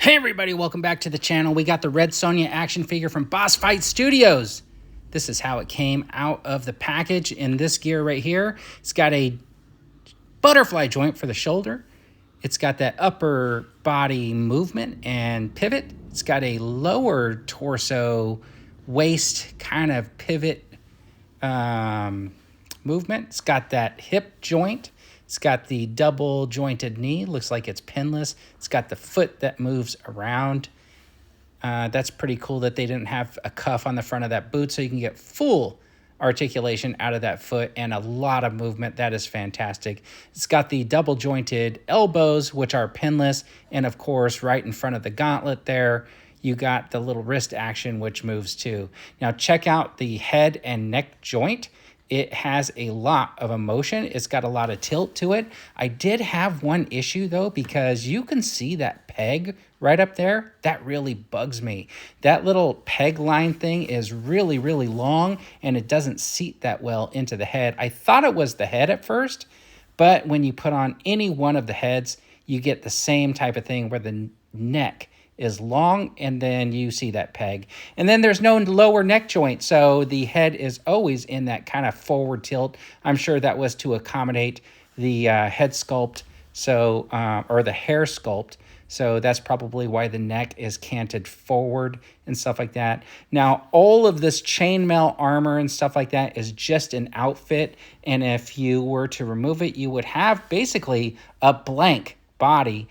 Hey everybody, welcome back to the channel. We got the Red Sonja action figure from Boss Fight Studios. This is how it came out of the package in this gear right here. It's got a butterfly joint for the shoulder. It's got that upper body movement and pivot. It's got a lower torso waist kind of pivot movement. It's got that hip joint. It's got the double jointed knee. Looks like it's pinless. It's got the foot that moves around. That's pretty cool that they didn't have a cuff on the front of that boot, so you can get full articulation out of that foot and a lot of movement. That is fantastic. It's got the double jointed elbows, which are pinless. And of course, right in front of the gauntlet there, you got the little wrist action, which moves too. Now check out the head and neck joint. It has a lot of emotion. It's got a lot of tilt to it. I did have one issue though, because you can see that peg right up there. That really bugs me. That little peg line thing is really, really long and it doesn't seat that well into the head. I thought it was the head at first, but when you put on any one of the heads, you get the same type of thing where the neck is long and then you see that peg. And then there's no lower neck joint, so the head is always in that kind of forward tilt. I'm sure that was to accommodate the head sculpt, so or the hair sculpt. So that's probably why the neck is canted forward and stuff like that. Now, all of this chainmail armor and stuff like that is just an outfit. And if you were to remove it, you would have basically a blank body.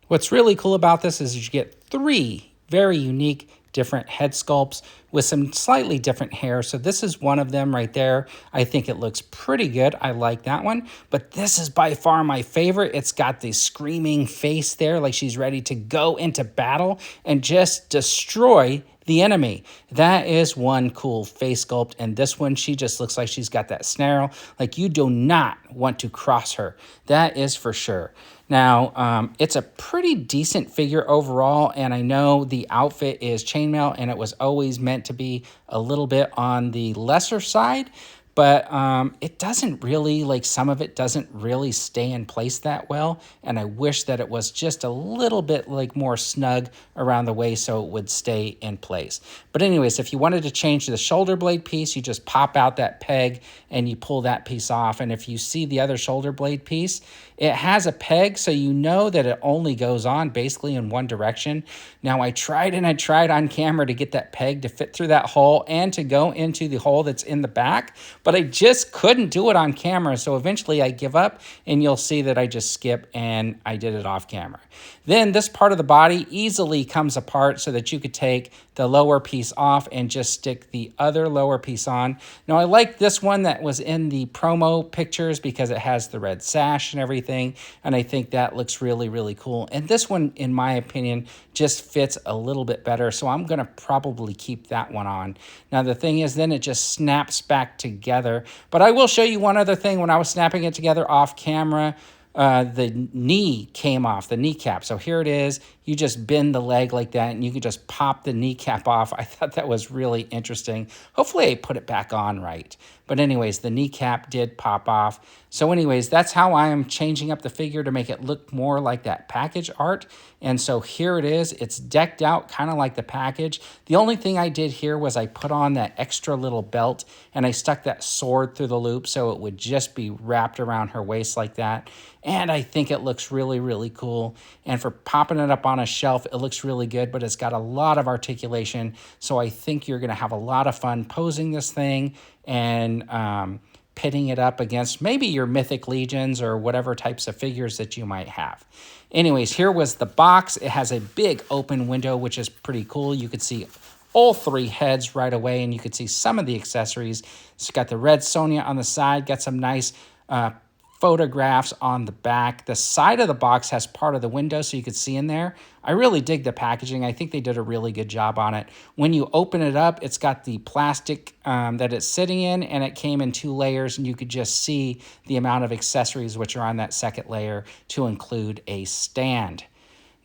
What's really cool about this is you get three very unique different head sculpts with some slightly different hair. So this is one of them right there. I think it looks pretty good. I like that one. But this is by far my favorite. It's got the screaming face there, like she's ready to go into battle and just destroy the enemy. That is one cool face sculpt. And this one, she just looks like she's got that snarl. Like you do not want to cross her. That is for sure. Now, it's a pretty decent figure overall, and I know the outfit is chainmail, and it was always meant to be a little bit on the lesser side, but it doesn't really, like some of it doesn't really stay in place that well, and I wish that it was just a little bit like more snug around the waist so it would stay in place. But anyways, if you wanted to change the shoulder blade piece, you just pop out that peg and you pull that piece off, and if you see the other shoulder blade piece, it has a peg, so you know that it only goes on basically in one direction. Now, I tried on camera to get that peg to fit through that hole and to go into the hole that's in the back, but I just couldn't do it on camera. So eventually I give up, and you'll see that I just skip and I did it off camera. Then this part of the body easily comes apart so that you could take the lower piece off and just stick the other lower piece on. Now, I like this one that was in the promo pictures because it has the red sash and everything, and I think that looks really, really cool. And this one, in my opinion, just fits a little bit better, so I'm going to probably keep that one on. Now, the thing is, then it just snaps back together. But I will show you one other thing. When I was snapping it together off camera, the knee came off, the kneecap. So here it is. You just bend the leg like that, and you can just pop the kneecap off. I thought that was really interesting. Hopefully I put it back on right. But anyways, the kneecap did pop off. So anyways, that's how I am changing up the figure to make it look more like that package art. And so here it is. It's decked out kind of like the package. The only thing I did here was I put on that extra little belt, and I stuck that sword through the loop so it would just be wrapped around her waist like that. And I think it looks really, really cool. And for popping it up on a shelf, it looks really good, but it's got a lot of articulation. So I think you're going to have a lot of fun posing this thing and pitting it up against maybe your Mythic Legions or whatever types of figures that you might have. Anyways, here was the box. It has a big open window, which is pretty cool. You could see all three heads right away, and you could see some of the accessories. It's got the Red Sonja on the side, got some nice photographs on the back. The side of the box has part of the window so you could see in there. I really dig the packaging. I think they did a really good job on it. When you open it up, it's got the plastic that it's sitting in, and it came in 2 layers, and you could just see the amount of accessories which are on that second layer to include a stand.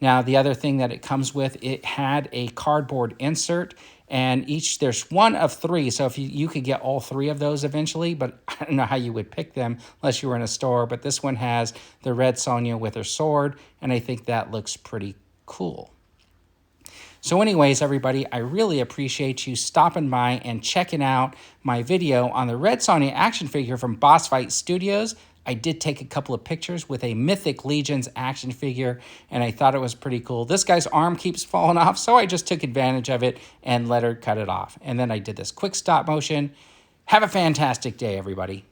Now, the other thing that it comes with, it had a cardboard insert, and there's one of 3, so if you could get all 3 of those eventually, but I don't know how you would pick them unless you were in a store. But this one has the Red Sonja with her sword, and I think that looks pretty Cool. So anyways, everybody, I really appreciate you stopping by and checking out my video on the Red Sonja action figure from Boss Fight Studios. I did take a couple of pictures with a Mythic Legions action figure, and I thought it was pretty cool. This guy's arm keeps falling off, so I just took advantage of it and let her cut it off. And then I did this quick stop motion. Have a fantastic day, everybody.